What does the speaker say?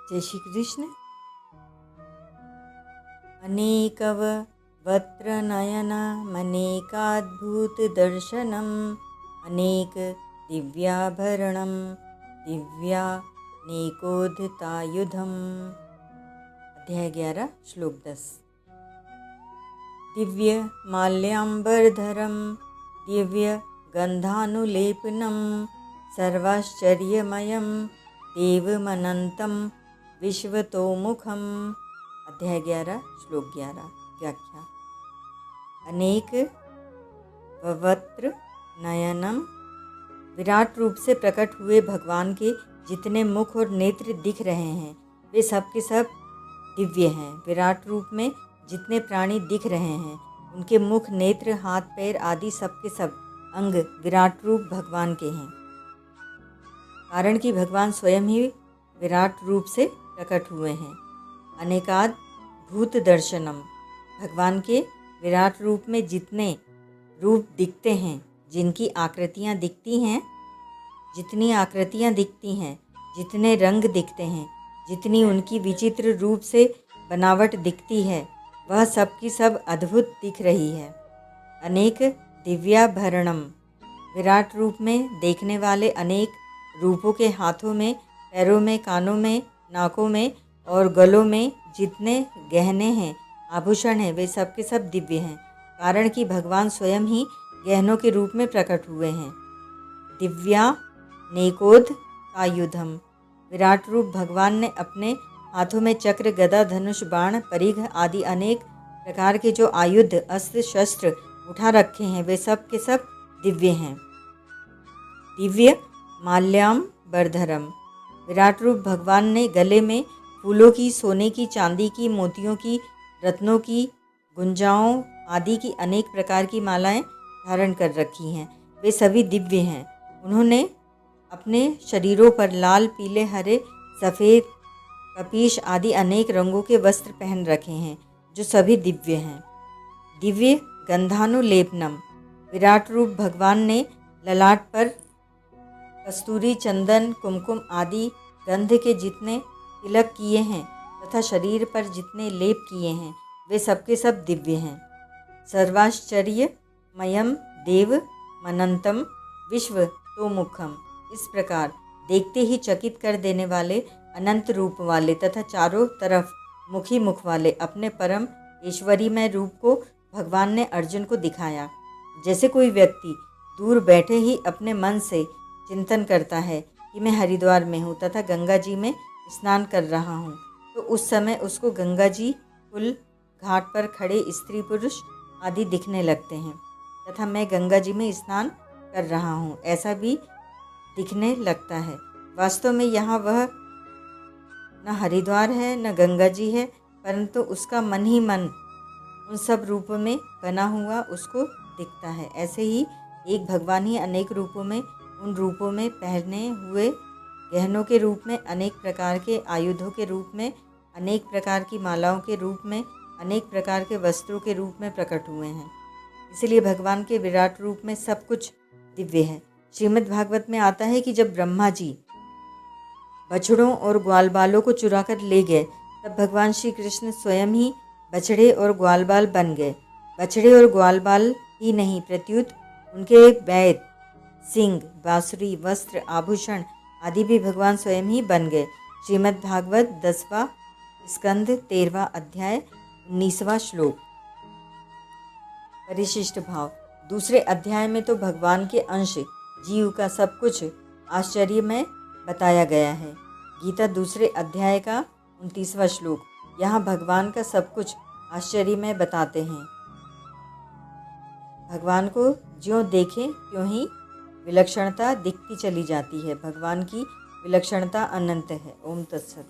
जय श्री कृष्ण। अनेकवक्त्र नयनम् अनेकाद्भुत दर्शनम् अनेक दिव्याभरणम् दिव्यानेकोद्यतायुधम्। अध्याय 11 श्लोक 10। दिव्य माल्याम्बरधरम् दिव्य गंधानुलेपनम् सर्वाश्चर्यमयम् देवमनंतम् विश्वतोमुखम्। अध्याय 11 श्लोक 11। व्याख्या। अनेक वक्त्र नयनम, विराट रूप से प्रकट हुए भगवान के जितने मुख और नेत्र दिख रहे हैं वे सब के सब दिव्य हैं। विराट रूप में जितने प्राणी दिख रहे हैं उनके मुख, नेत्र, हाथ, पैर आदि सब के सब अंग विराट रूप भगवान के हैं, कारण कि भगवान स्वयं ही विराट रूप से प्रकट हुए हैं। अनेकाद भूत दर्शनम, भगवान के विराट रूप में जितने रूप दिखते हैं, जिनकी आकृतियाँ दिखती हैं, जितनी आकृतियाँ दिखती हैं, जितने रंग दिखते हैं, जितनी उनकी विचित्र रूप से बनावट दिखती है, वह सब की सब अद्भुत दिख रही है। अनेक दिव्याभरणम, विराट रूप में देखने वाले अनेक रूपों के हाथों में, पैरों में, कानों में, नाकों में और गलों में जितने गहने हैं, आभूषण हैं, वे सब के सब दिव्य हैं, कारण कि भगवान स्वयं ही गहनों के रूप में प्रकट हुए हैं। दिव्यानेकोद आयुधम, विराट रूप भगवान ने अपने हाथों में चक्र, गदा, धनुष, बाण, परिघ आदि अनेक प्रकार के जो आयुध, अस्त्र, शस्त्र उठा रखे हैं वे सब के सब दिव्य हैं। दिव्य माल्याम्बरधरम, विराट रूप भगवान ने गले में फूलों की, सोने की, चांदी की, मोतियों की, रत्नों की, गुंजाओं आदि की अनेक प्रकार की मालाएं धारण कर रखी हैं, वे सभी दिव्य हैं। उन्होंने अपने शरीरों पर लाल, पीले, हरे, सफ़ेद, कपीश आदि अनेक रंगों के वस्त्र पहन रखे हैं जो सभी दिव्य हैं। दिव्य गंधानुलेपनम, विराट रूप भगवान ने ललाट पर कस्तूरी, चंदन, कुमकुम आदि गंध के जितने तिलक किए हैं तथा शरीर पर जितने लेप किए हैं वे सबके सब दिव्य हैं। सर्वाश्चर्यमयम देव मनंतम विश्व तोमुखम, इस प्रकार देखते ही चकित कर देने वाले अनंत रूप वाले तथा चारों तरफ मुखी मुख वाले अपने परम ऐश्वर्यमय रूप को भगवान ने अर्जुन को दिखाया। जैसे कोई व्यक्ति दूर बैठे ही अपने मन से चिंतन करता है कि मैं हरिद्वार में हूँ तथा गंगा जी में स्नान कर रहा हूँ, तो उस समय उसको गंगा जी, पुल, घाट पर खड़े स्त्री पुरुष आदि दिखने लगते हैं तथा मैं गंगा जी में स्नान कर रहा हूँ ऐसा भी दिखने लगता है। वास्तव में यहाँ वह न हरिद्वार है न गंगा जी है, परंतु उसका मन ही मन उन सब रूपों में बना हुआ उसको दिखता है। ऐसे ही एक भगवान ही अनेक रूपों में, उन रूपों में पहने हुए गहनों के रूप में, अनेक प्रकार के आयुधों के रूप में, अनेक प्रकार की मालाओं के रूप में, अनेक प्रकार के वस्त्रों के रूप में प्रकट हुए हैं। इसलिए भगवान के विराट रूप में सब कुछ दिव्य है। श्रीमद् भागवत में आता है कि जब ब्रह्मा जी बछड़ों और ग्वालबालों को चुराकर ले गए तब भगवान श्री कृष्ण स्वयं ही बछड़े और ग्वालबाल बन गए। बछड़े और ग्वालबाल ही नहीं प्रत्युत उनके बैत, सिंह, बांसुरी, वस्त्र, आभूषण आदि भी भगवान स्वयं ही बन गए। श्रीमद् भागवत 10वां स्कंद 13वां अध्याय 19वां श्लोक। परिशिष्ट भाव। दूसरे अध्याय में तो भगवान के अंश जीव का सब कुछ आश्चर्य में बताया गया है। गीता दूसरे अध्याय का 29वां श्लोक, यहाँ भगवान का सब कुछ आश्चर्य में बताते हैं। भगवान को ज्यों देखें त्यों ही विलक्षणता दिखती चली जाती है। भगवान की विलक्षणता अनंत है। ओम तत्सत।